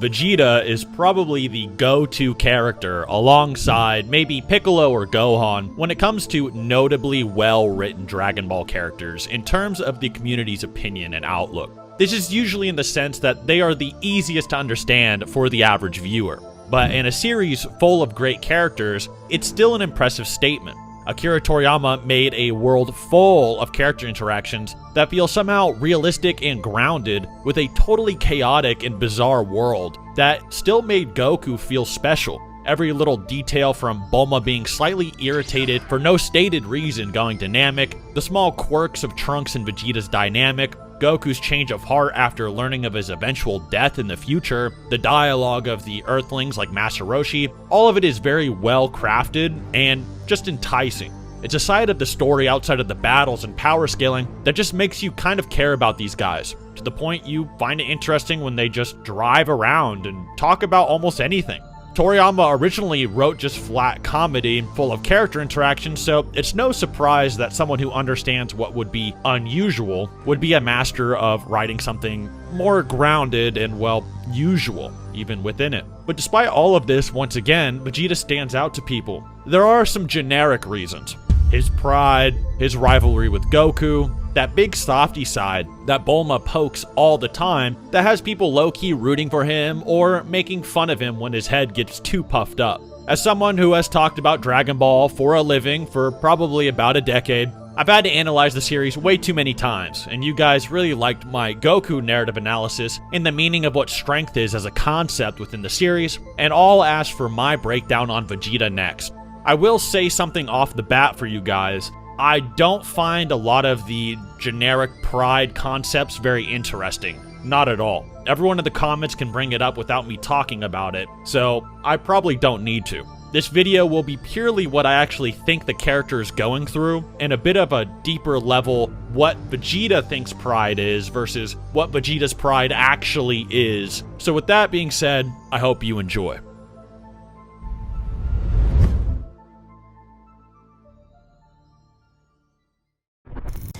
Vegeta is probably the go-to character alongside maybe Piccolo or Gohan when it comes to notably well-written Dragon Ball characters in terms of the community's opinion and outlook. This is usually in the sense that they are the easiest to understand for the average viewer. But in a series full of great characters, it's still an impressive statement. Akira Toriyama made a world full of character interactions that feel somehow realistic and grounded with a totally chaotic and bizarre world that still made Goku feel special. Every little detail from Bulma being slightly irritated for no stated reason going to Namek, the small quirks of Trunks and Vegeta's dynamic, Goku's change of heart after learning of his eventual death in the future, the dialogue of the Earthlings like Master Roshi, all of it is very well crafted and just enticing. It's a side of the story outside of the battles and power scaling that just makes you kind of care about these guys, to the point you find it interesting when they just drive around and talk about almost anything. Toriyama originally wrote just flat comedy full of character interactions, so it's no surprise that someone who understands what would be unusual would be a master of writing something more grounded and, well, usual, even within it. But despite all of this, once again, Vegeta stands out to people. There are some generic reasons. His pride, his rivalry with Goku, that big softy side that Bulma pokes all the time that has people low-key rooting for him or making fun of him when his head gets too puffed up. As someone who has talked about Dragon Ball for a living for probably about a decade, I've had to analyze the series way too many times, and you guys really liked my Goku narrative analysis in the meaning of what strength is as a concept within the series, and all asked for my breakdown on Vegeta next. I will say something off the bat for you guys. I don't find a lot of the generic pride concepts very interesting. Not at all. Everyone in the comments can bring it up without me talking about it, so I probably don't need to. This video will be purely what I actually think the character is going through, and a bit of a deeper level what Vegeta thinks pride is versus what Vegeta's pride actually is. So with that being said, I hope you enjoy.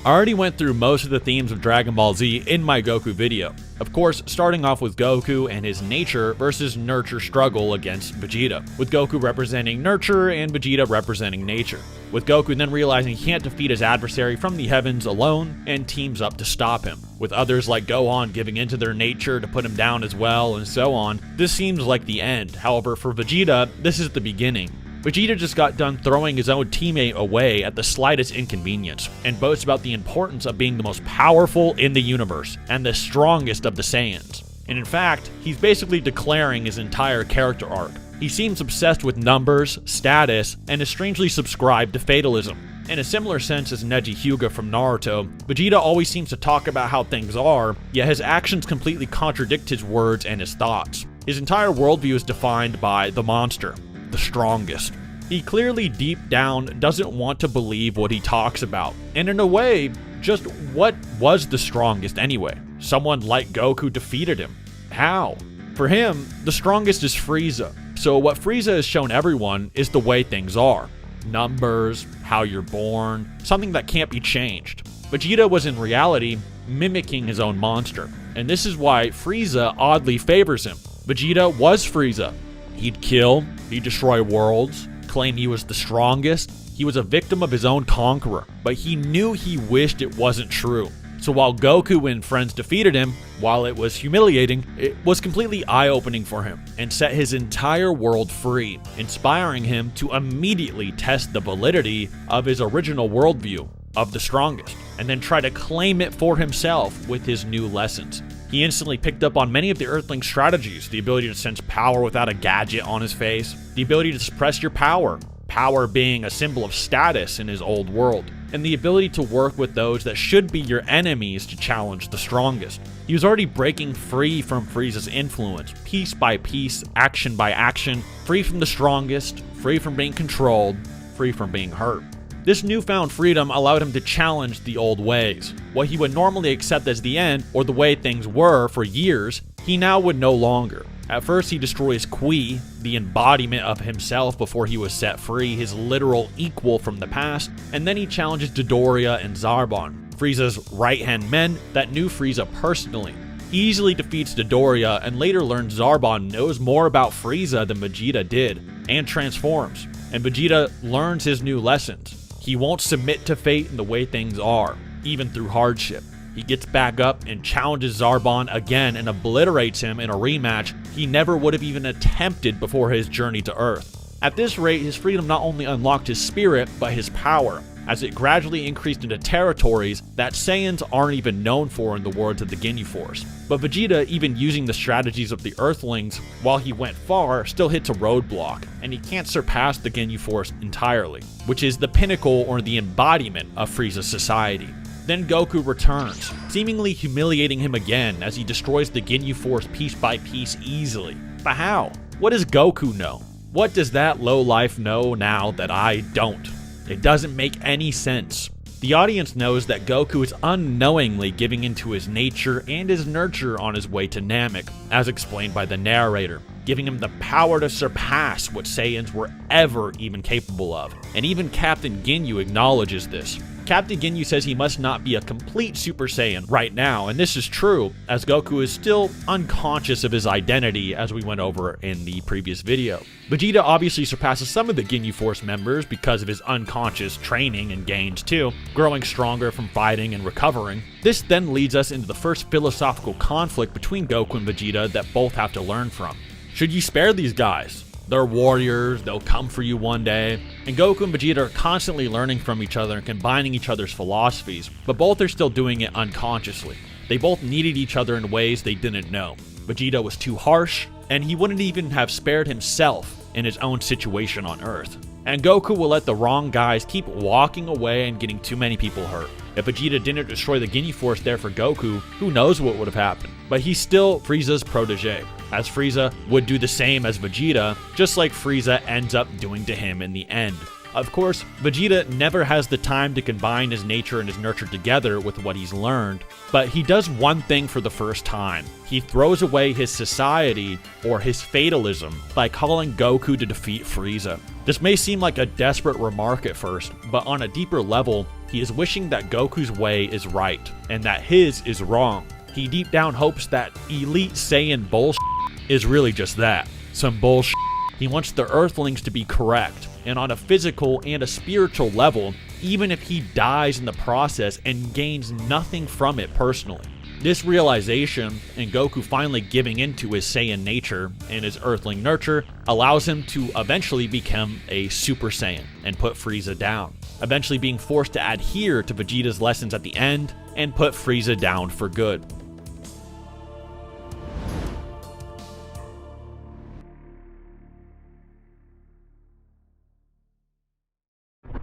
I already went through most of the themes of Dragon Ball Z in my Goku video. Of course, starting off with Goku and his nature versus nurture struggle against Vegeta, with Goku representing nurture and Vegeta representing nature. With Goku then realizing he can't defeat his adversary from the heavens alone and teams up to stop him, with others like Gohan giving into their nature to put him down as well, and so on. This seems like the end. However, for Vegeta, this is the beginning. Vegeta just got done throwing his own teammate away at the slightest inconvenience, and boasts about the importance of being the most powerful in the universe, and the strongest of the Saiyans. And in fact, he's basically declaring his entire character arc. He seems obsessed with numbers, status, and is strangely subscribed to fatalism. In a similar sense as Neji Hyuga from Naruto, Vegeta always seems to talk about how things are, yet his actions completely contradict his words and his thoughts. His entire worldview is defined by the monster, the strongest. He clearly deep down doesn't want to believe what he talks about. And in a way, just what was the strongest anyway? Someone like Goku defeated him. How? For him, the strongest is Frieza. So what Frieza has shown everyone is the way things are. Numbers, how you're born, something that can't be changed. Vegeta was in reality mimicking his own monster. And this is why Frieza oddly favors him. Vegeta was Frieza. He'd kill, he'd destroy worlds, claim he was the strongest. He was a victim of his own conqueror, but he knew he wished it wasn't true. So while Goku and friends defeated him, while it was humiliating, it was completely eye-opening for him and set his entire world free, inspiring him to immediately test the validity of his original worldview of the strongest, and then try to claim it for himself with his new lessons. He instantly picked up on many of the Earthling strategies, the ability to sense power without a gadget on his face, the ability to suppress your power being a symbol of status in his old world, and the ability to work with those that should be your enemies to challenge the strongest. He was already breaking free from Frieza's influence, piece by piece, action by action, free from the strongest, free from being controlled, free from being hurt. This newfound freedom allowed him to challenge the old ways. What he would normally accept as the end, or the way things were for years, he now would no longer. At first, he destroys Kui, the embodiment of himself before he was set free, his literal equal from the past, and then he challenges Dodoria and Zarbon, Frieza's right-hand men that knew Frieza personally. easily defeats Dodoria, and later learns Zarbon knows more about Frieza than Vegeta did, and transforms. And Vegeta learns his new lessons. He won't submit to fate in the way things are, even through hardship. He gets back up and challenges Zarbon again and obliterates him in a rematch he never would have even attempted before his journey to Earth. At this rate, his freedom not only unlocked his spirit, but his power, as it gradually increased into territories that Saiyans aren't even known for in the words of the Ginyu Force. But Vegeta, even using the strategies of the Earthlings while he went far, still hits a roadblock, and he can't surpass the Ginyu Force entirely, which is the pinnacle or the embodiment of Frieza's society. Then Goku returns, seemingly humiliating him again as he destroys the Ginyu Force piece by piece easily. But how? What does Goku know? What does that lowlife know now that I don't? It doesn't make any sense. The audience knows that Goku is unknowingly giving into his nature and his nurture on his way to Namek, as explained by the narrator, giving him the power to surpass what Saiyans were ever even capable of. And even Captain Ginyu acknowledges this. Captain Ginyu says he must not be a complete Super Saiyan right now, and this is true, as Goku is still unconscious of his identity, as we went over in the previous video. Vegeta obviously surpasses some of the Ginyu Force members because of his unconscious training and gains too, growing stronger from fighting and recovering. This then leads us into the first philosophical conflict between Goku and Vegeta that both have to learn from. Should you spare these guys? They're warriors, they'll come for you one day. And Goku and Vegeta are constantly learning from each other and combining each other's philosophies, but both are still doing it unconsciously. They both needed each other in ways they didn't know. Vegeta was too harsh, and he wouldn't even have spared himself in his own situation on Earth. And Goku will let the wrong guys keep walking away and getting too many people hurt. If Vegeta didn't destroy the Ginyu Force there for Goku, who knows what would have happened. But he's still Frieza's protege, as Frieza would do the same as Vegeta, just like Frieza ends up doing to him in the end. Of course, Vegeta never has the time to combine his nature and his nurture together with what he's learned, but he does one thing for the first time. He throws away his society, or his fatalism, by calling Goku to defeat Frieza. This may seem like a desperate remark at first, but on a deeper level, he is wishing that Goku's way is right, and that his is wrong. He deep down hopes that Elite Saiyan bullshit is really just that, some bullshit. He wants the Earthlings to be correct, and on a physical and a spiritual level, even if he dies in the process and gains nothing from it personally. This realization, and Goku finally giving into his Saiyan nature and his Earthling nurture, allows him to eventually become a Super Saiyan and put Frieza down, eventually being forced to adhere to Vegeta's lessons at the end and put Frieza down for good.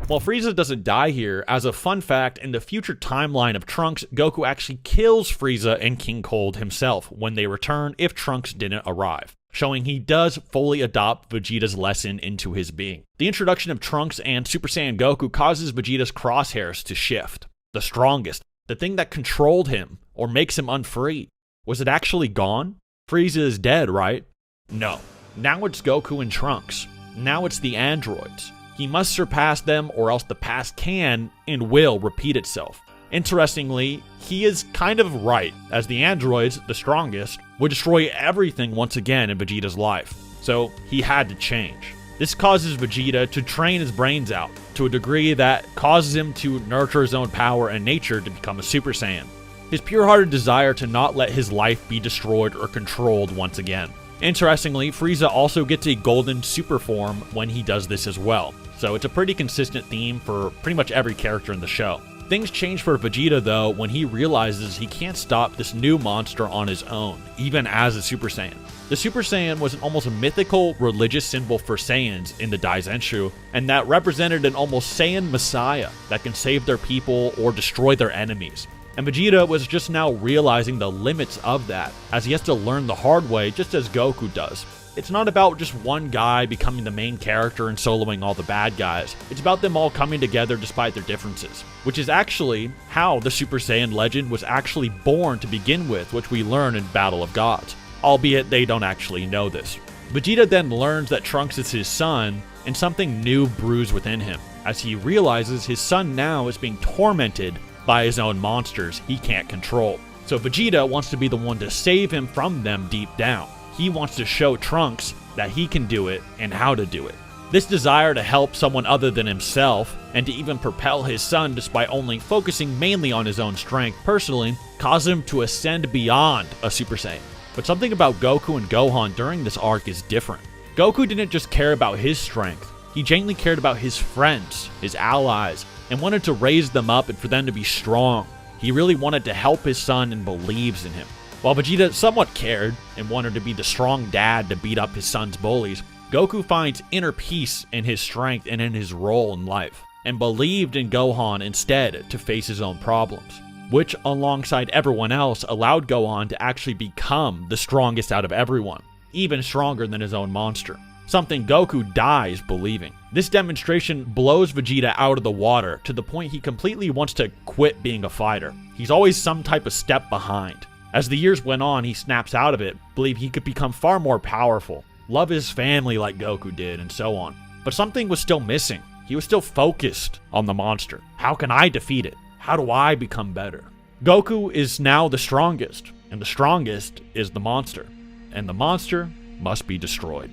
While Frieza doesn't die here, as a fun fact, in the future timeline of Trunks, Goku actually kills Frieza and King Cold himself when they return if Trunks didn't arrive, showing he does fully adopt Vegeta's lesson into his being. The introduction of Trunks and Super Saiyan Goku causes Vegeta's crosshairs to shift. The strongest, the thing that controlled him or makes him unfree. Was it actually gone? Frieza is dead, right? No. Now it's Goku and Trunks. Now it's the androids. He must surpass them or else the past can and will repeat itself. Interestingly, he is kind of right, as the androids, the strongest, would destroy everything once again in Vegeta's life. So he had to change. This causes Vegeta to train his brains out to a degree that causes him to nurture his own power and nature to become a Super Saiyan. His pure-hearted desire to not let his life be destroyed or controlled once again. Interestingly, Frieza also gets a golden super form when he does this as well. So it's a pretty consistent theme for pretty much every character in the show. Things change for Vegeta though when he realizes he can't stop this new monster on his own, even as a Super Saiyan. The Super Saiyan was an almost mythical religious symbol for Saiyans in the Daizenshuu, and that represented an almost Saiyan messiah that can save their people or destroy their enemies. And Vegeta was just now realizing the limits of that, as he has to learn the hard way just as Goku does. It's not about just one guy becoming the main character and soloing all the bad guys. It's about them all coming together despite their differences, which is actually how the Super Saiyan legend was actually born to begin with, which we learn in Battle of Gods, albeit they don't actually know this. Vegeta then learns that Trunks is his son, and something new brews within him, as he realizes his son now is being tormented by his own monsters he can't control. So Vegeta wants to be the one to save him from them deep down. He wants to show Trunks that he can do it and how to do it. This desire to help someone other than himself, and to even propel his son despite only focusing mainly on his own strength personally, caused him to ascend beyond a Super Saiyan. But something about Goku and Gohan during this arc is different. Goku didn't just care about his strength, he genuinely cared about his friends, his allies, and wanted to raise them up and for them to be strong. He really wanted to help his son and believes in him. While Vegeta somewhat cared and wanted to be the strong dad to beat up his son's bullies, Goku finds inner peace in his strength and in his role in life, and believed in Gohan instead to face his own problems, which alongside everyone else allowed Gohan to actually become the strongest out of everyone, even stronger than his own monster, something Goku dies believing. This demonstration blows Vegeta out of the water to the point he completely wants to quit being a fighter. He's always some type of step behind. As the years went on, he snaps out of it, believed he could become far more powerful, love his family like Goku did, and so on. But something was still missing. He was still focused on the monster. How can I defeat it? How do I become better? Goku is now the strongest, and the strongest is the monster. And the monster must be destroyed.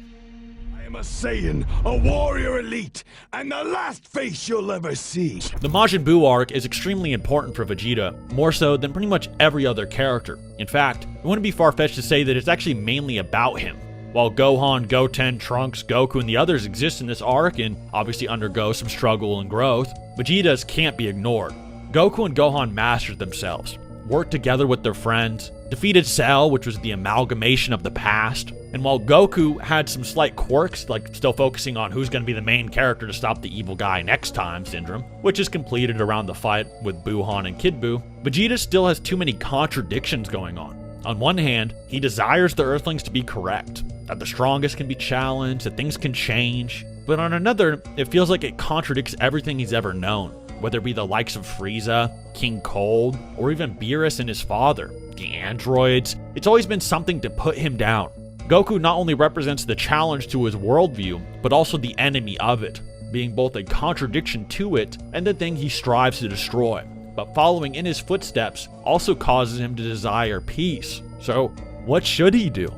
I am a Saiyan, a warrior elite, and the last face you'll ever see. The Majin Buu arc is extremely important for Vegeta, more so than pretty much every other character. In fact, it wouldn't be far-fetched to say that it's actually mainly about him. While Gohan, Goten, Trunks, Goku, and the others exist in this arc and obviously undergo some struggle and growth, Vegeta's can't be ignored. Goku and Gohan mastered themselves, worked together with their friends, defeated Cell, which was the amalgamation of the past, and while Goku had some slight quirks, like still focusing on who's going to be the main character to stop the evil guy next time syndrome, which is completed around the fight with Buuhan and Kid Buu, Vegeta still has too many contradictions going on. On one hand, he desires the Earthlings to be correct, that the strongest can be challenged, that things can change, but on another, it feels like it contradicts everything he's ever known, whether it be the likes of Frieza, King Cold, or even Beerus and his father, the androids. It's always been something to put him down. Goku not only represents the challenge to his worldview, but also the enemy of it, being both a contradiction to it and the thing he strives to destroy. But following in his footsteps also causes him to desire peace. So, what should he do?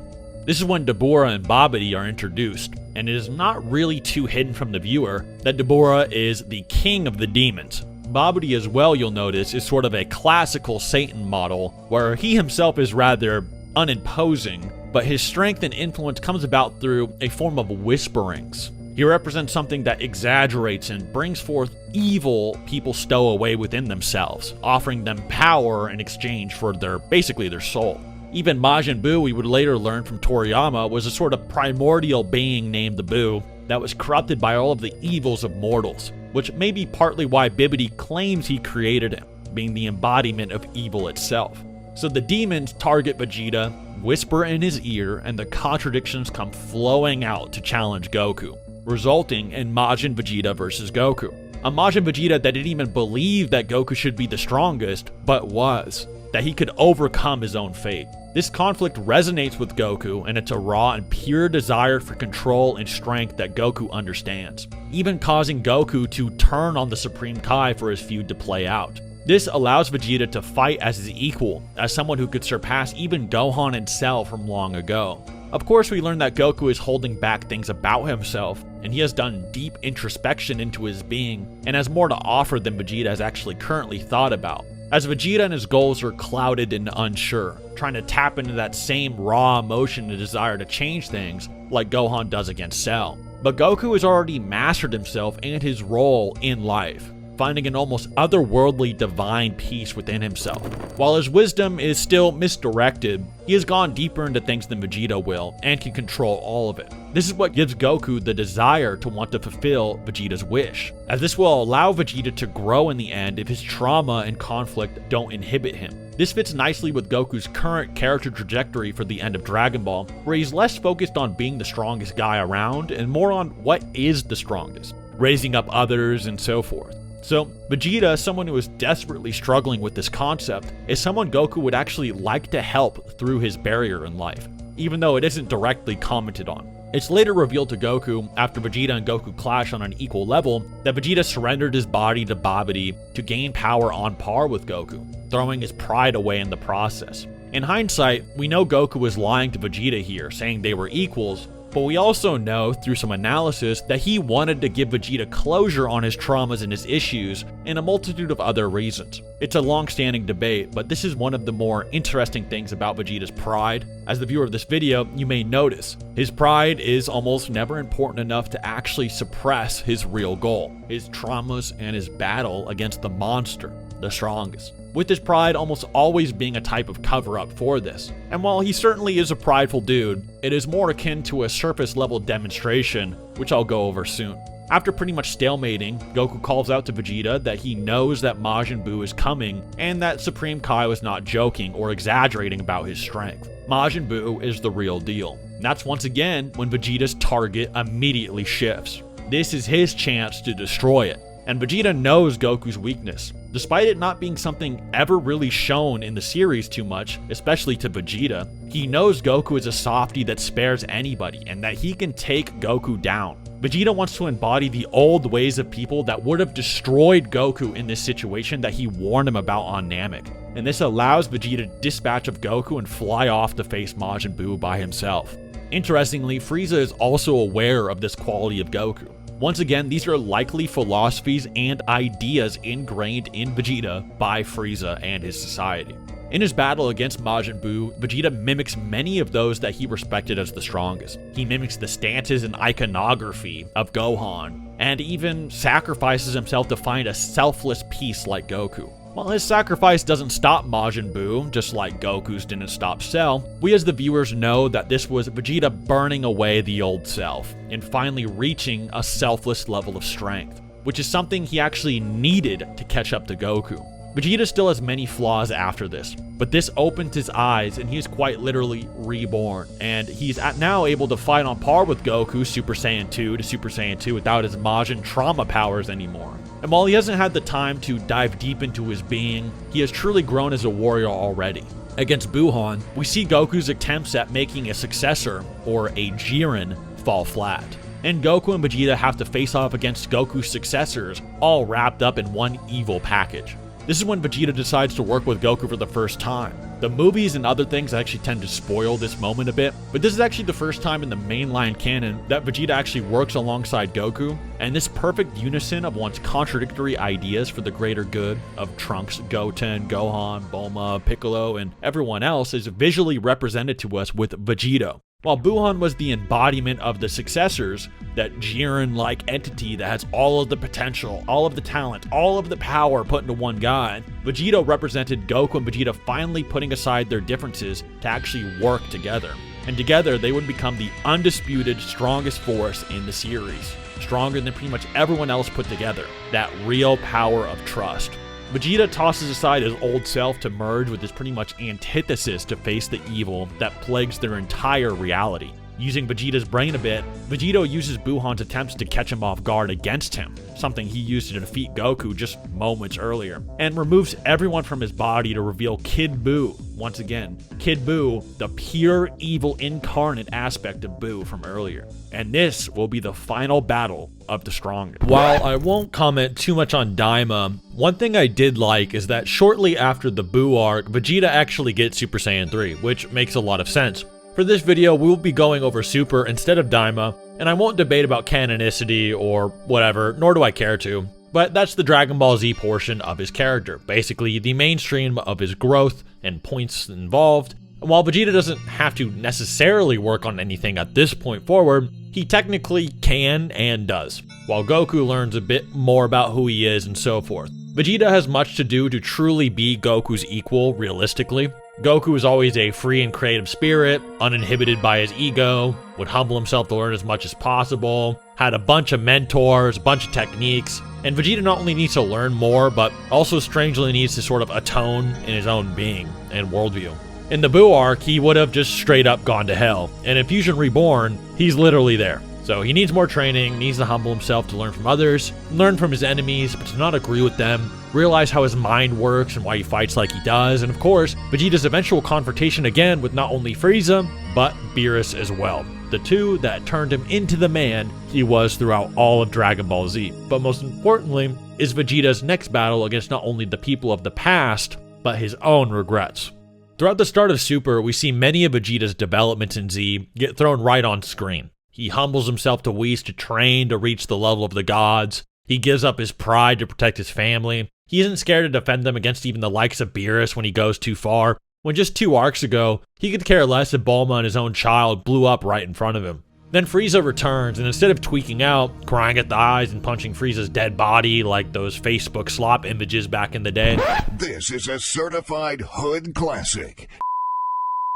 This is when Dabura and Babidi are introduced, and it is not really too hidden from the viewer that Dabura is the king of the demons. Babidi as well, you'll notice, is sort of a classical Satan model, where he himself is rather unimposing, but his strength and influence comes about through a form of whisperings. He represents something that exaggerates and brings forth evil people stow away within themselves, offering them power in exchange for basically their soul. Even Majin Buu, we would later learn from Toriyama, was a sort of primordial being named the Buu that was corrupted by all of the evils of mortals, which may be partly why Babidi claims he created him, being the embodiment of evil itself. So the demons target Vegeta, whisper in his ear, and the contradictions come flowing out to challenge Goku, resulting in Majin Vegeta versus Goku. A Majin Vegeta that didn't even believe that Goku should be the strongest, but was, that he could overcome his own fate. This conflict resonates with Goku, and it's a raw and pure desire for control and strength that Goku understands, even causing Goku to turn on the Supreme Kai for his feud to play out. This allows Vegeta to fight as his equal, as someone who could surpass even Gohan and Cell from long ago. Of course, we learn that Goku is holding back things about himself, and he has done deep introspection into his being, and has more to offer than Vegeta has actually currently thought about, as Vegeta and his goals are clouded and unsure, trying to tap into that same raw emotion and desire to change things like Gohan does against Cell. But Goku has already mastered himself and his role in life, finding an almost otherworldly divine peace within himself. While his wisdom is still misdirected, he has gone deeper into things than Vegeta will, and can control all of it. This is what gives Goku the desire to want to fulfill Vegeta's wish, as this will allow Vegeta to grow in the end if his trauma and conflict don't inhibit him. This fits nicely with Goku's current character trajectory for the end of Dragon Ball, where he's less focused on being the strongest guy around, and more on what is the strongest, raising up others and so forth. So, Vegeta, someone who is desperately struggling with this concept, is someone Goku would actually like to help through his barrier in life, even though it isn't directly commented on. It's later revealed to Goku, after Vegeta and Goku clash on an equal level, that Vegeta surrendered his body to Babidi to gain power on par with Goku. throwing his pride away in the process. In hindsight, we know Goku was lying to Vegeta here, saying they were equals, but we also know through some analysis that he wanted to give Vegeta closure on his traumas and his issues, and a multitude of other reasons. It's a long-standing debate, but this is one of the more interesting things about Vegeta's pride. As the viewer of this video, you may notice, his pride is almost never important enough to actually suppress his real goal, his traumas and his battle against the monster, the strongest, with his pride almost always being a type of cover-up for this. And while he certainly is a prideful dude, it is more akin to a surface-level demonstration, which I'll go over soon. After pretty much stalemating, Goku calls out to Vegeta that he knows that Majin Buu is coming, and that Supreme Kai was not joking or exaggerating about his strength. Majin Buu is the real deal. And that's once again when Vegeta's target immediately shifts. This is his chance to destroy it. And Vegeta knows Goku's weakness. Despite it not being something ever really shown in the series too much, especially to Vegeta, he knows Goku is a softie that spares anybody and that he can take Goku down. Vegeta wants to embody the old ways of people that would have destroyed Goku in this situation that he warned him about on Namek. And this allows Vegeta to dispatch of Goku and fly off to face Majin Buu by himself. Interestingly, Frieza is also aware of this quality of Goku. Once again, these are likely philosophies and ideas ingrained in Vegeta by Frieza and his society. In his battle against Majin Buu, Vegeta mimics many of those that he respected as the strongest. He mimics the stances and iconography of Gohan, and even sacrifices himself to find a selfless peace like Goku. While his sacrifice doesn't stop Majin Buu, just like Goku's didn't stop Cell, we as the viewers know that this was Vegeta burning away the old self, and finally reaching a selfless level of strength, which is something he actually needed to catch up to Goku. Vegeta still has many flaws after this, but this opens his eyes and he is quite literally reborn, and he's now able to fight on par with Goku Super Saiyan 2 to Super Saiyan 2 without his Majin trauma powers anymore. And while he hasn't had the time to dive deep into his being, he has truly grown as a warrior already. Against Buuhan, we see Goku's attempts at making a successor, or a Jiren, fall flat. And Goku and Vegeta have to face off against Goku's successors, all wrapped up in one evil package. This is when Vegeta decides to work with Goku for the first time. The movies and other things actually tend to spoil this moment a bit, but this is actually the first time in the mainline canon that Vegeta actually works alongside Goku, and this perfect unison of one's contradictory ideas for the greater good of Trunks, Goten, Gohan, Bulma, Piccolo, and everyone else is visually represented to us with Vegeta. While Buuhan was the embodiment of the successors, that Jiren-like entity that has all of the potential, all of the talent, all of the power put into one guy, Vegeta represented Goku and Vegeta finally putting aside their differences to actually work together. And together, they would become the undisputed strongest force in the series. Stronger than pretty much everyone else put together. That real power of trust. Vegeta tosses aside his old self to merge with his pretty much antithesis to face the evil that plagues their entire reality. Using Vegeta's brain a bit, Vegeta uses Buuhan's attempts to catch him off guard against him, something he used to defeat Goku just moments earlier, and removes everyone from his body to reveal Kid Buu once again. Kid Buu, the pure evil incarnate aspect of Buu from earlier. And this will be the final battle of the strongest. While I won't comment too much on Daima, one thing I did like is that shortly after the Buu arc, Vegeta actually gets Super Saiyan 3, which makes a lot of sense. For this video, we will be going over Super instead of Daima, and I won't debate about canonicity or whatever, nor do I care to. But that's the Dragon Ball Z portion of his character, basically the mainstream of his growth and points involved. And while Vegeta doesn't have to necessarily work on anything at this point forward, he technically can and does, while Goku learns a bit more about who he is and so forth. Vegeta has much to do to truly be Goku's equal, realistically. Goku is always a free and creative spirit, uninhibited by his ego, would humble himself to learn as much as possible, had a bunch of mentors, a bunch of techniques, and Vegeta not only needs to learn more, but also strangely needs to sort of atone in his own being and worldview. In the Buu arc, he would have just straight up gone to hell, and in Fusion Reborn, he's literally there. So he needs more training, needs to humble himself to learn from others, learn from his enemies, but to not agree with them, realize how his mind works and why he fights like he does, and of course, Vegeta's eventual confrontation again with not only Frieza, but Beerus as well. The two that turned him into the man he was throughout all of Dragon Ball Z. But most importantly, is Vegeta's next battle against not only the people of the past, but his own regrets. Throughout the start of Super, we see many of Vegeta's developments in Z get thrown right on screen. He humbles himself to Whis to train to reach the level of the gods. He gives up his pride to protect his family. He isn't scared to defend them against even the likes of Beerus when he goes too far, when just 2 arcs ago, he could care less if Bulma and his own child blew up right in front of him. Then Frieza returns, and instead of tweaking out, crying at the eyes and punching Frieza's dead body like those Facebook slop images back in the day, this is a certified hood classic.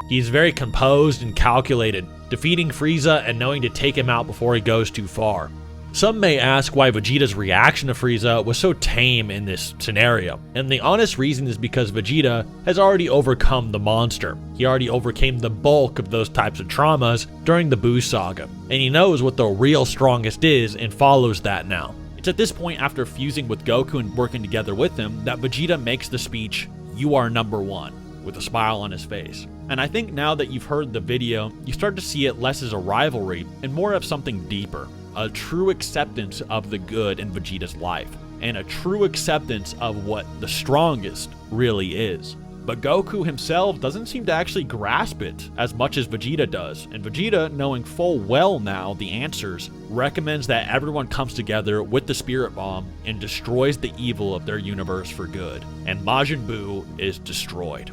He's very composed and calculated, defeating Frieza and knowing to take him out before he goes too far. Some may ask why Vegeta's reaction to Frieza was so tame in this scenario, and the honest reason is because Vegeta has already overcome the monster. He already overcame the bulk of those types of traumas during the Buu saga, and he knows what the real strongest is and follows that now. It's at this point, after fusing with Goku and working together with him, that Vegeta makes the speech, "You are number one," with a smile on his face. And I think now that you've heard the video, you start to see it less as a rivalry and more of something deeper. A true acceptance of the good in Vegeta's life, and a true acceptance of what the strongest really is. But Goku himself doesn't seem to actually grasp it as much as Vegeta does, and Vegeta, knowing full well now the answers, recommends that everyone comes together with the Spirit Bomb and destroys the evil of their universe for good, and Majin Buu is destroyed.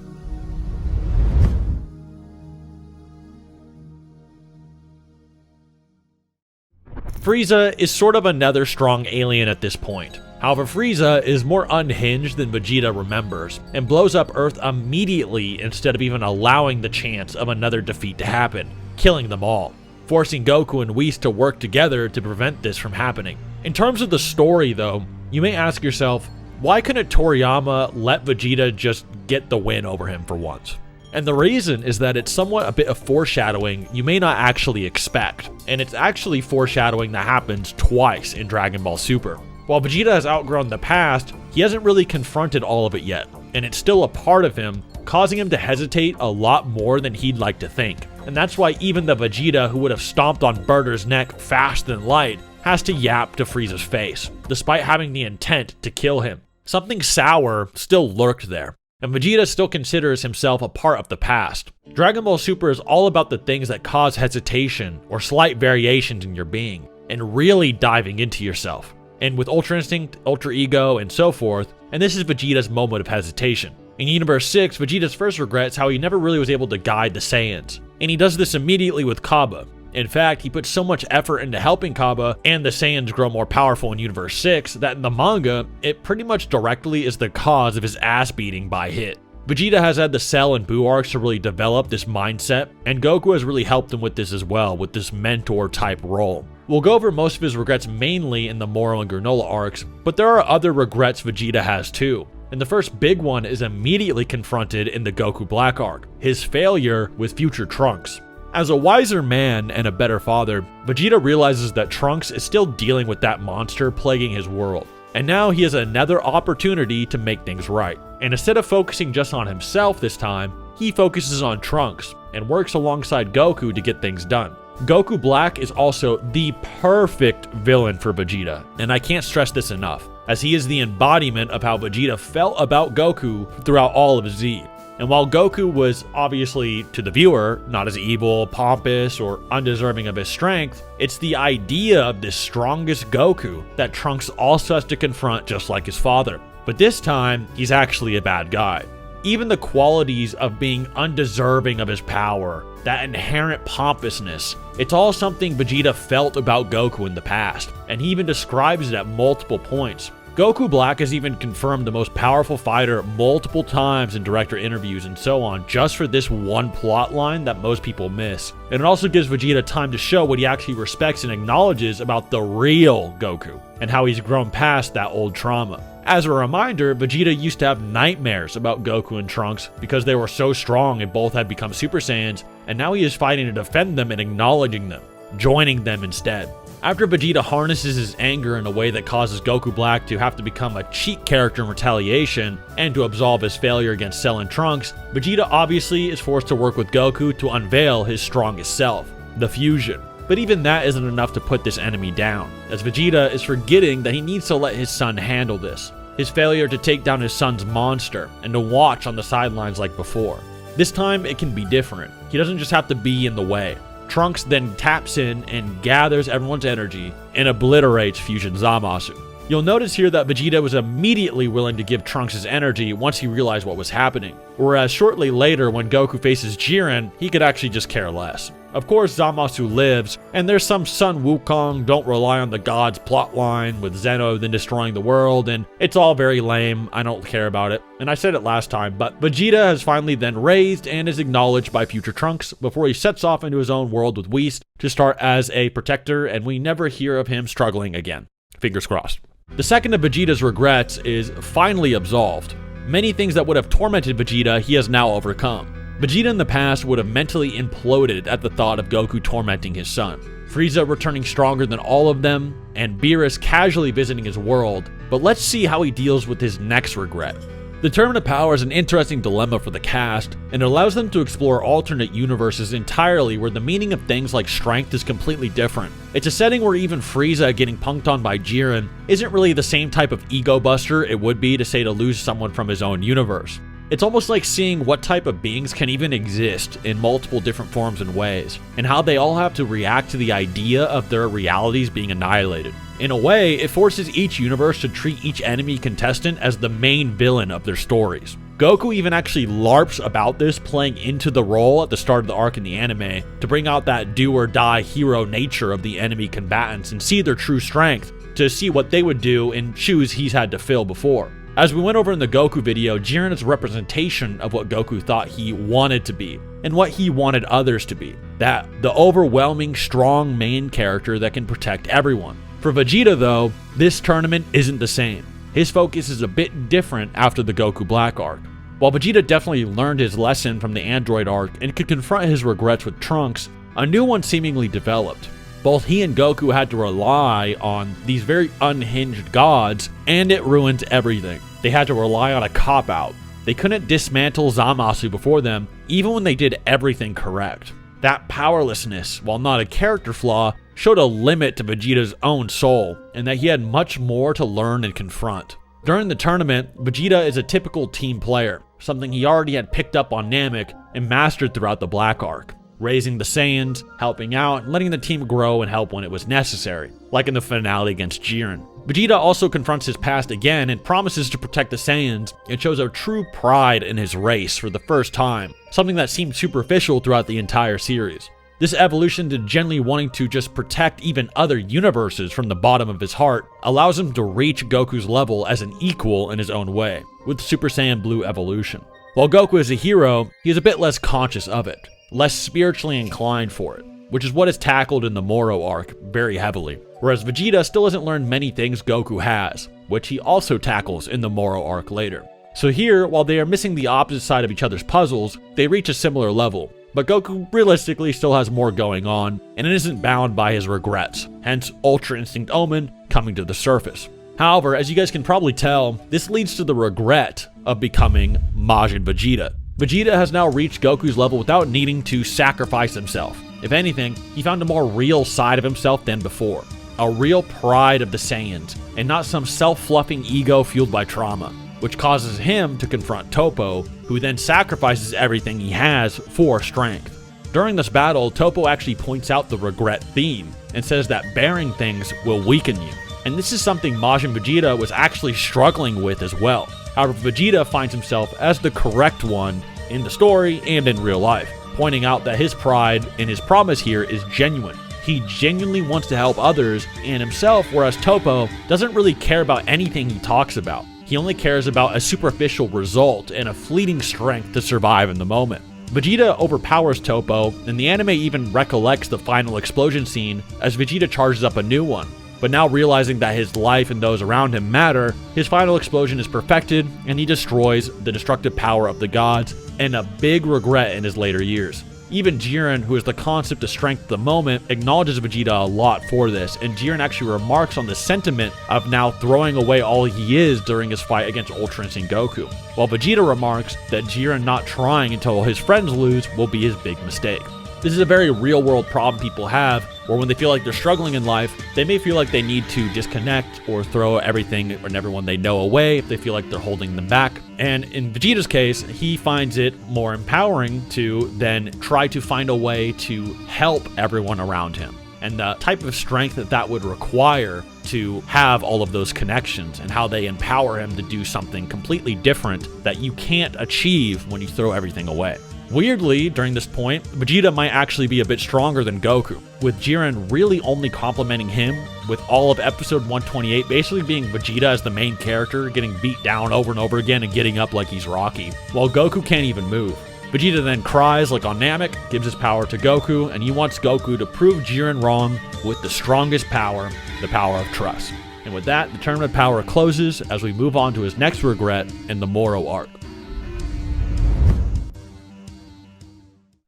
Frieza is sort of another strong alien at this point. However, Frieza is more unhinged than Vegeta remembers, and blows up Earth immediately instead of even allowing the chance of another defeat to happen, killing them all, forcing Goku and Whis to work together to prevent this from happening. In terms of the story though, you may ask yourself, why couldn't Toriyama let Vegeta just get the win over him for once? And the reason is that it's somewhat a bit of foreshadowing you may not actually expect, and it's actually foreshadowing that happens twice in Dragon Ball Super. While Vegeta has outgrown the past, he hasn't really confronted all of it yet, and it's still a part of him, causing him to hesitate a lot more than he'd like to think. And that's why even the Vegeta who would have stomped on Burter's neck fast and light has to yap to Frieza's face, despite having the intent to kill him. Something sour still lurked there, and Vegeta still considers himself a part of the past. Dragon Ball Super is all about the things that cause hesitation or slight variations in your being, and really diving into yourself. And with Ultra Instinct, Ultra Ego, and so forth, and this is Vegeta's moment of hesitation. In Universe 6, Vegeta's first regrets how he never really was able to guide the Saiyans, and he does this immediately with Cabba. In fact, he puts so much effort into helping Cabba and the Saiyans grow more powerful in Universe 6 that in the manga, it pretty much directly is the cause of his ass beating by Hit. Vegeta has had the Cell and Buu arcs to really develop this mindset, and Goku has really helped him with this as well, with this mentor type role. We'll go over most of his regrets mainly in the Moro and Granolah arcs, but there are other regrets Vegeta has too. And the first big one is immediately confronted in the Goku Black arc, his failure with future Trunks. As a wiser man and a better father, Vegeta realizes that Trunks is still dealing with that monster plaguing his world. And now he has another opportunity to make things right. And instead of focusing just on himself this time, he focuses on Trunks and works alongside Goku to get things done. Goku Black is also the perfect villain for Vegeta, and I can't stress this enough, as he is the embodiment of how Vegeta felt about Goku throughout all of Z. And while Goku was obviously, to the viewer, not as evil, pompous, or undeserving of his strength, it's the idea of this strongest Goku that Trunks also has to confront just like his father. But this time, he's actually a bad guy. Even the qualities of being undeserving of his power, that inherent pompousness, it's all something Vegeta felt about Goku in the past, and he even describes it at multiple points. Goku Black has even confirmed the most powerful fighter multiple times in director interviews and so on, just for this one plot line that most people miss. And it also gives Vegeta time to show what he actually respects and acknowledges about the real Goku, and how he's grown past that old trauma. As a reminder, Vegeta used to have nightmares about Goku and Trunks because they were so strong and both had become Super Saiyans, and now he is fighting to defend them and acknowledging them, joining them instead. After Vegeta harnesses his anger in a way that causes Goku Black to have to become a cheat character in retaliation and to absolve his failure against Cell and Trunks, Vegeta obviously is forced to work with Goku to unveil his strongest self, the fusion. But even that isn't enough to put this enemy down, as Vegeta is forgetting that he needs to let his son handle this. his failure to take down his son's monster, and to watch on the sidelines like before. This time, it can be different. He doesn't just have to be in the way. Trunks then taps in and gathers everyone's energy and obliterates Fusion Zamasu. You'll notice here that Vegeta was immediately willing to give Trunks his energy once he realized what was happening, whereas shortly later when Goku faces Jiren, he could actually just care less. Of course, Zamasu lives, and there's some Sun Wukong don't rely on the gods plotline with Zeno then destroying the world, and it's all very lame. I don't care about it. And I said it last time, but Vegeta has finally then raised and is acknowledged by future Trunks before he sets off into his own world with Whis to start as a protector, and we never hear of him struggling again. Fingers crossed. The second of Vegeta's regrets is finally absolved. Many things that would have tormented Vegeta, he has now overcome. Vegeta in the past would have mentally imploded at the thought of Goku tormenting his son, Frieza returning stronger than all of them, and Beerus casually visiting his world, but let's see how he deals with his next regret. The Tournament of Power is an interesting dilemma for the cast, and it allows them to explore alternate universes entirely where the meaning of things like strength is completely different. It's a setting where even Frieza getting punked on by Jiren isn't really the same type of ego buster it would be to say to lose someone from his own universe. It's almost like seeing what type of beings can even exist in multiple different forms and ways, and how they all have to react to the idea of their realities being annihilated. In a way, it forces each universe to treat each enemy contestant as the main villain of their stories. Goku even actually LARPs about this, playing into the role at the start of the arc in the anime to bring out that do-or-die hero nature of the enemy combatants and see their true strength, to see what they would do in shoes he's had to fill before. As we went over in the Goku video, Jiren is a representation of what Goku thought he wanted to be, and what he wanted others to be. That, the overwhelming, strong main character that can protect everyone. For Vegeta though, this tournament isn't the same. His focus is a bit different after the Goku Black arc. While Vegeta definitely learned his lesson from the Android arc and could confront his regrets with Trunks, a new one seemingly developed. Both he and Goku had to rely on these very unhinged gods, and it ruined everything. They had to rely on a cop-out. They couldn't dismantle Zamasu before them, even when they did everything correct. That powerlessness, while not a character flaw, showed a limit to Vegeta's own soul, and that he had much more to learn and confront. During the tournament, Vegeta is a typical team player, something he already had picked up on Namek and mastered throughout the Black arc. Raising the Saiyans, helping out, and letting the team grow and help when it was necessary, like in the finale against Jiren. Vegeta also confronts his past again and promises to protect the Saiyans, and shows a true pride in his race for the first time, something that seemed superficial throughout the entire series. This evolution to genuinely wanting to just protect even other universes from the bottom of his heart allows him to reach Goku's level as an equal in his own way, with Super Saiyan Blue evolution. While Goku is a hero, he is a bit less conscious of it, less spiritually inclined for it, which is what is tackled in the Moro arc very heavily, whereas Vegeta still hasn't learned many things Goku has, which he also tackles in the Moro arc later. So here, while they are missing the opposite side of each other's puzzles, they reach a similar level, but Goku realistically still has more going on, and it isn't bound by his regrets, hence Ultra Instinct Omen coming to the surface. However, as you guys can probably tell, this leads to the regret of becoming Majin Vegeta. Vegeta has now reached Goku's level without needing to sacrifice himself. If anything, he found a more real side of himself than before. A real pride of the Saiyans, and not some self-fluffing ego fueled by trauma, which causes him to confront Toppo, who then sacrifices everything he has for strength. During this battle, Toppo actually points out the regret theme, and says that bearing things will weaken you. And this is something Majin Vegeta was actually struggling with as well. However, Vegeta finds himself as the correct one in the story and in real life, pointing out that his pride and his promise here is genuine. He genuinely wants to help others and himself, whereas Toppo doesn't really care about anything he talks about. He only cares about a superficial result and a fleeting strength to survive in the moment. Vegeta overpowers Toppo, and the anime even recollects the final explosion scene as Vegeta charges up a new one. But now realizing that his life and those around him matter, his final explosion is perfected, and he destroys the destructive power of the gods, and a big regret in his later years. Even Jiren, who is the concept of strength at the moment, acknowledges Vegeta a lot for this, and Jiren actually remarks on the sentiment of now throwing away all he is during his fight against Ultra Instinct Goku, while Vegeta remarks that Jiren not trying until his friends lose will be his big mistake. This is a very real-world problem people have, or when they feel like they're struggling in life, they may feel like they need to disconnect or throw everything and everyone they know away if they feel like they're holding them back. And in Vegeta's case, he finds it more empowering to then try to find a way to help everyone around him, and the type of strength that would require to have all of those connections, and how they empower him to do something completely different that you can't achieve when you throw everything away. Weirdly, during this point, Vegeta might actually be a bit stronger than Goku, with Jiren really only complimenting him, with all of episode 128 basically being Vegeta as the main character, getting beat down over and over again and getting up like he's Rocky, while Goku can't even move. Vegeta then cries like on Namek, gives his power to Goku, and he wants Goku to prove Jiren wrong with the strongest power, the power of trust. And with that, the tournament power closes as we move on to his next regret in the Moro arc.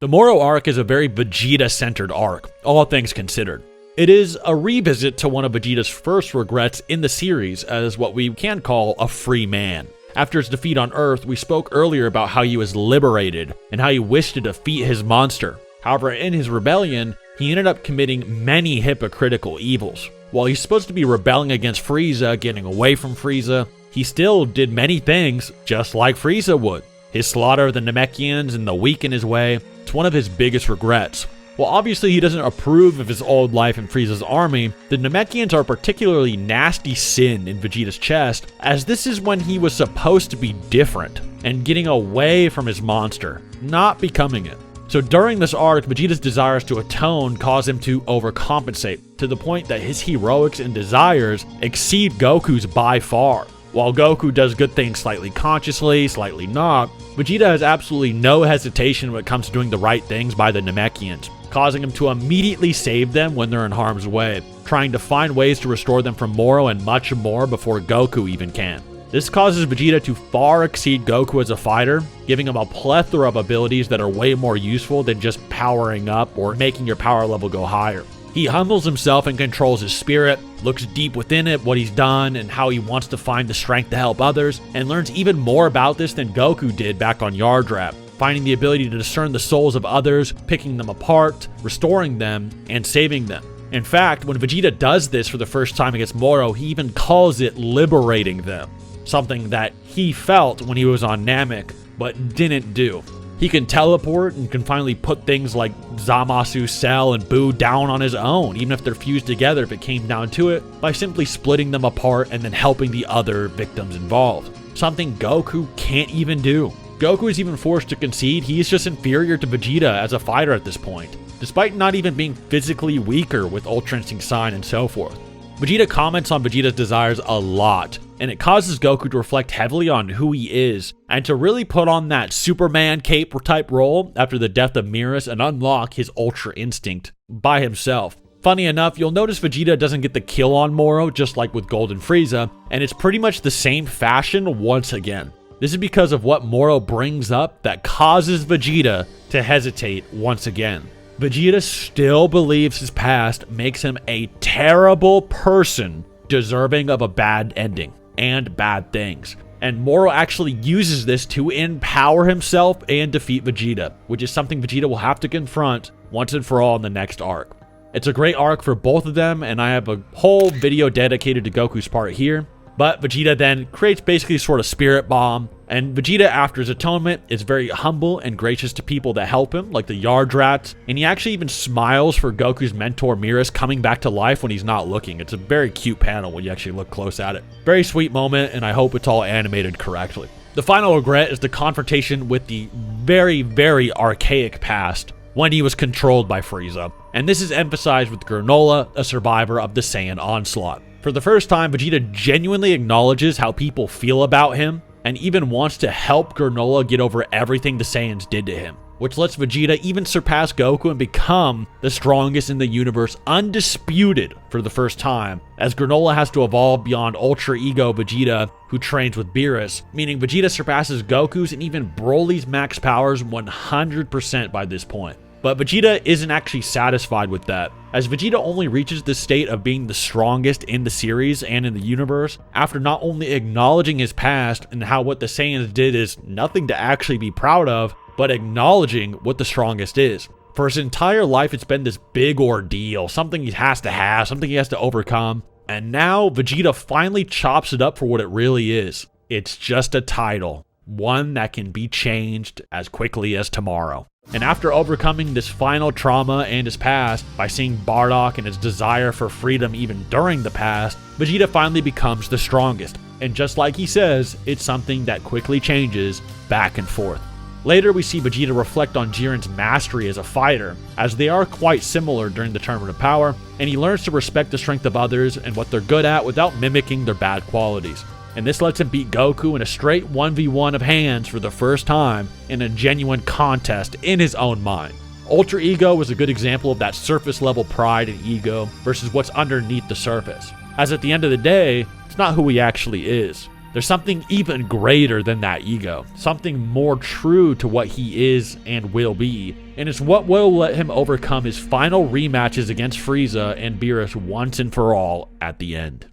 The Moro arc is a very Vegeta-centered arc, all things considered. It is a revisit to one of Vegeta's first regrets in the series as what we can call a free man. After his defeat on Earth, we spoke earlier about how he was liberated and how he wished to defeat his monster. However, in his rebellion, he ended up committing many hypocritical evils. While he's supposed to be rebelling against Frieza, getting away from Frieza, he still did many things just like Frieza would. His slaughter of the Namekians and the weak in his way, it's one of his biggest regrets. While obviously he doesn't approve of his old life in Frieza's army, the Namekians are a particularly nasty sin in Vegeta's chest, as this is when he was supposed to be different and getting away from his monster, not becoming it. So during this arc, Vegeta's desires to atone cause him to overcompensate, to the point that his heroics and desires exceed Goku's by far. While Goku does good things slightly consciously, slightly not, Vegeta has absolutely no hesitation when it comes to doing the right things by the Namekians, causing him to immediately save them when they're in harm's way, trying to find ways to restore them from Moro and much more before Goku even can. This causes Vegeta to far exceed Goku as a fighter, giving him a plethora of abilities that are way more useful than just powering up or making your power level go higher. He humbles himself and controls his spirit, looks deep within it, what he's done, and how he wants to find the strength to help others, and learns even more about this than Goku did back on Yardrap, finding the ability to discern the souls of others, picking them apart, restoring them, and saving them. In fact, when Vegeta does this for the first time against Moro, he even calls it liberating them, something that he felt when he was on Namek, but didn't do. He can teleport and can finally put things like Zamasu, Cell, and Buu down on his own, even if they're fused together if it came down to it, by simply splitting them apart and then helping the other victims involved. Something Goku can't even do. Goku is even forced to concede he is just inferior to Vegeta as a fighter at this point, despite not even being physically weaker with Ultra Instinct Sign and so forth. Vegeta comments on Vegeta's desires a lot, and it causes Goku to reflect heavily on who he is, and to really put on that Superman cape type role after the death of Miras and unlock his Ultra Instinct by himself. Funny enough, you'll notice Vegeta doesn't get the kill on Moro, just like with Golden Frieza, and it's pretty much the same fashion once again. This is because of what Moro brings up that causes Vegeta to hesitate once again. Vegeta still believes his past makes him a terrible person, deserving of a bad ending and bad things. And Moro actually uses this to empower himself and defeat Vegeta, which is something Vegeta will have to confront once and for all in the next arc. It's a great arc for both of them, and I have a whole video dedicated to Goku's part here. But Vegeta then creates basically sort of spirit bomb, and Vegeta after his atonement is very humble and gracious to people that help him, like the Yardrats, and he actually even smiles for Goku's mentor Miras coming back to life when he's not looking. It's a very cute panel when you actually look close at it. Very sweet moment, and I hope it's all animated correctly. The final regret is the confrontation with the very, very archaic past when he was controlled by Frieza, and this is emphasized with Granolah, a survivor of the Saiyan onslaught. For the first time, Vegeta genuinely acknowledges how people feel about him, and even wants to help Granolah get over everything the Saiyans did to him, which lets Vegeta even surpass Goku and become the strongest in the universe, undisputed for the first time, as Granolah has to evolve beyond Ultra Ego Vegeta, who trains with Beerus, meaning Vegeta surpasses Goku's and even Broly's max powers 100% by this point. But Vegeta isn't actually satisfied with that, as Vegeta only reaches the state of being the strongest in the series and in the universe after not only acknowledging his past and how what the Saiyans did is nothing to actually be proud of, but acknowledging what the strongest is. For his entire life, it's been this big ordeal, something he has to have, something he has to overcome. And now Vegeta finally chops it up for what it really is. It's just a title, one that can be changed as quickly as tomorrow. And after overcoming this final trauma and his past, by seeing Bardock and his desire for freedom even during the past, Vegeta finally becomes the strongest. And just like he says, it's something that quickly changes back and forth. Later, we see Vegeta reflect on Jiren's mastery as a fighter, as they are quite similar during the Tournament of Power, and he learns to respect the strength of others and what they're good at without mimicking their bad qualities. And this lets him beat Goku in a straight 1v1 of hands for the first time in a genuine contest in his own mind. Ultra Ego was a good example of that surface level pride and ego versus what's underneath the surface, as at the end of the day, it's not who he actually is. There's something even greater than that ego, something more true to what he is and will be, and it's what will let him overcome his final rematches against Frieza and Beerus once and for all at the end.